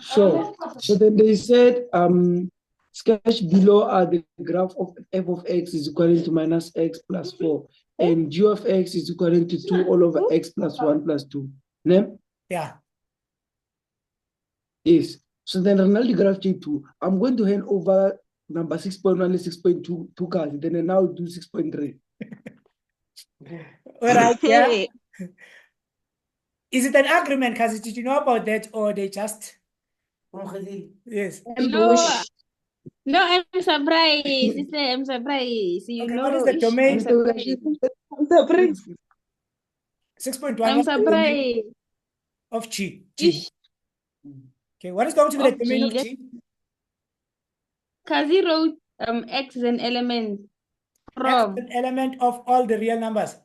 So then they said sketch below are the graph of f of x is equal to minus x plus 4 and g of x is equal to 2 all over x plus 1 plus 2. Ne? Yeah. Yes. So then Ronaldo graph J2. I'm going to hand over number 6.1 and 6.2 cards. Then I now do 6.3. All right, yeah. Is it an agreement, because did you know about that, or they just yes? No, I'm surprised. I'm surprised. You Okay, know, what is the domain? I'm surprised. 6.1. I'm surprised. Of G. Okay, what is going to be the domain of G? Because he wrote X is an element from X is an element of all the real numbers.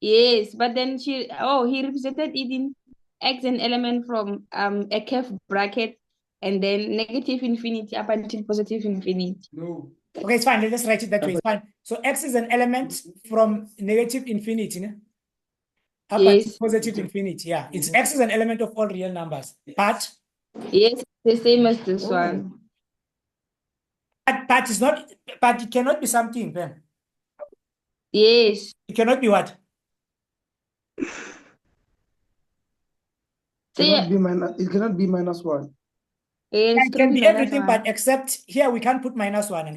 Yes, but then he represented it in X an element from a curve bracket and then negative infinity up until positive infinity. No. Okay, it's fine. Let's write it that way. It's fine. So X is an element from negative infinity, no? Up until positive infinity. Yeah, it's X is an element of all real numbers. But yes, the same as this one. But it's not. But it cannot be something then. Yes. It cannot be what? It cannot be minus 1. It can be everything, but except here we can't put minus 1.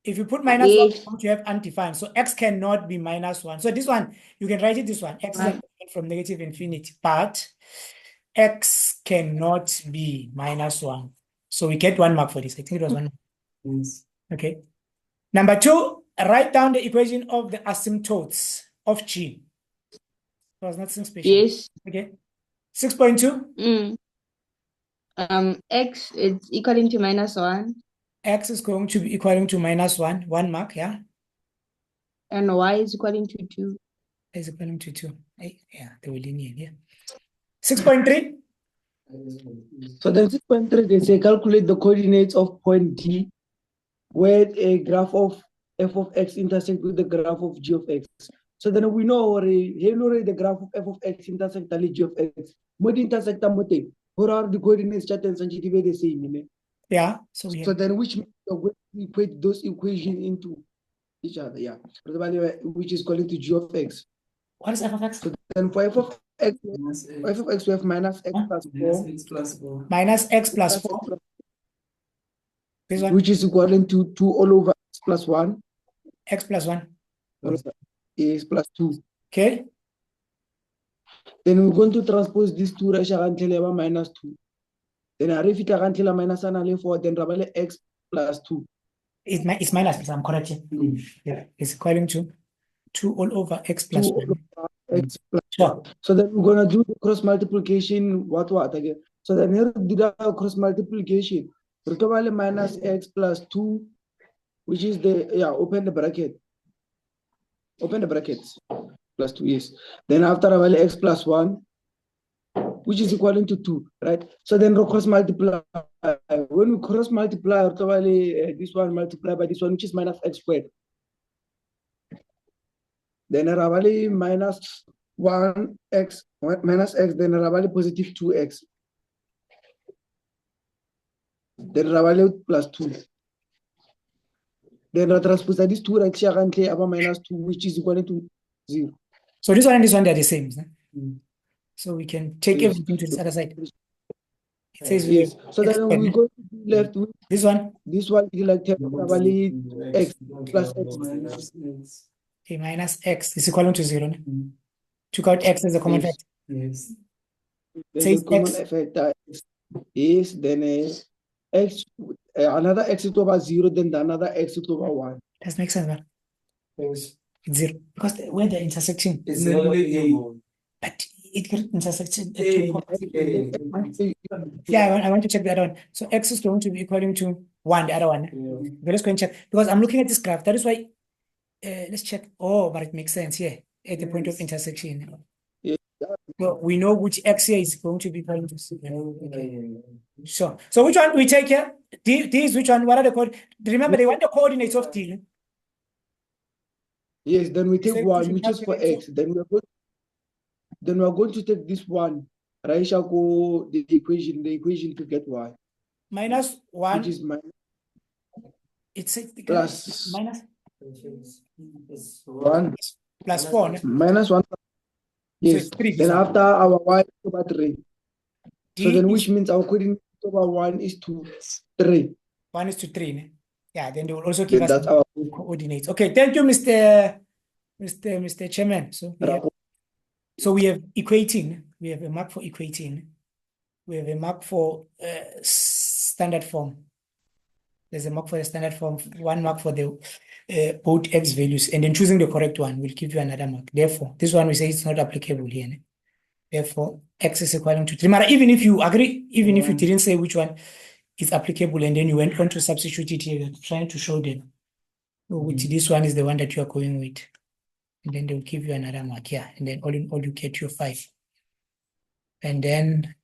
If you put minus 1, you have undefined. So X cannot be minus 1. So this one, you can write it this one. X is from negative infinity, but X cannot be minus 1. So we get 1 mark for this. I think it was 1 mark. Yes. Okay. Number 2, write down the equation of the asymptotes of G. It was nothing special. Yes. Okay. 6.2. X is equaling to minus 1. X is going to be equaling to minus 1. 1 mark, yeah. And Y is equaling to 2. Is equaling to 2. Yeah, they were linear, yeah. 6.3. So then 6.3, they say calculate the coordinates of point D where a graph of f of x intersect with the graph of g of x. So then we know already the graph of f of x intersect with g of x. What intersect what are the coordinates chat and sensitivity the same? Yeah. So then which means we equate those equations into each other, yeah. Which is equal to g of x. What is f of x? So then for f of x, we have minus x plus 4. Minus x plus 4. This one? Which is equivalent to 2 all over x plus 1. X plus 1. Is plus 2. Okay. Then we're going to transpose these two until minus 2. Then I repeat until minus 4, then rabale x plus 2. It's minus, because I'm correct. Yeah, it's equaling to 2 all over x plus 1. X plus 1. So then we're going to do the cross multiplication. What again? So then here did our cross multiplication. Minus x plus 2, which is open the bracket. Open the brackets. Plus 2, yes. Then after x plus 1, which is equivalent to 2, right? So then we cross multiply. When we cross multiply, this one multiplied by this one, which is minus x squared. Then ravali minus 1x minus x, then ravali positive 2x. Then ravali plus 2. Then I transpose these two right here and minus 2, which is equal to 0. So this one and this one, they're the same. So we can take everything to this other side. It says yes. So then we go left with this one. This one is like x plus x. Okay, minus x is equal to 0. Took out x as a common factor. Yes. Then the common factor is then x another x is over 0, then the another x is over 1. That makes sense, man. It's 0 because where the intersection is but it could intersect at 2 points. Yeah, I want to check the other one. So x is going to be equaling to 1, the other one. Yeah. Let's go and check because I'm looking at this graph. That is why let's check. Oh, but it makes sense here at the point of intersection. Yeah. So we know which x here is going to be equal to 0. Okay. So which one we take here? D is which one? What are the code? Remember, they want the coordinates of D. Yes, then we take 1, which is for x. Then we are going to take this one Raisha go the equation to get y, minus 1, which is minus it's plus minus 1 plus 4. No? minus 1. Yes. it's 3 this Then one. after our y is over 3. So D then is which means our coordinate over 1 is to 3. 1 is to 3. No? Yeah, then they will also give Then us that's our coordinates. Okay, thank you, Mr. Chairman. So we have equating. We have a mark for equating. We have a mark for standard form. There's a mark for the standard form, 1 mark for the both x values, and then choosing the correct one will give you another mark. Therefore, this one we say it's not applicable here. Ne? Therefore, x is equivalent to 3. But even if you agree, even if you didn't say which one is applicable, and then you went on to substitute it here, trying to show them which this one is the one that you are going with. And then they'll give you another mark here. And then all in all, you get your 5. And then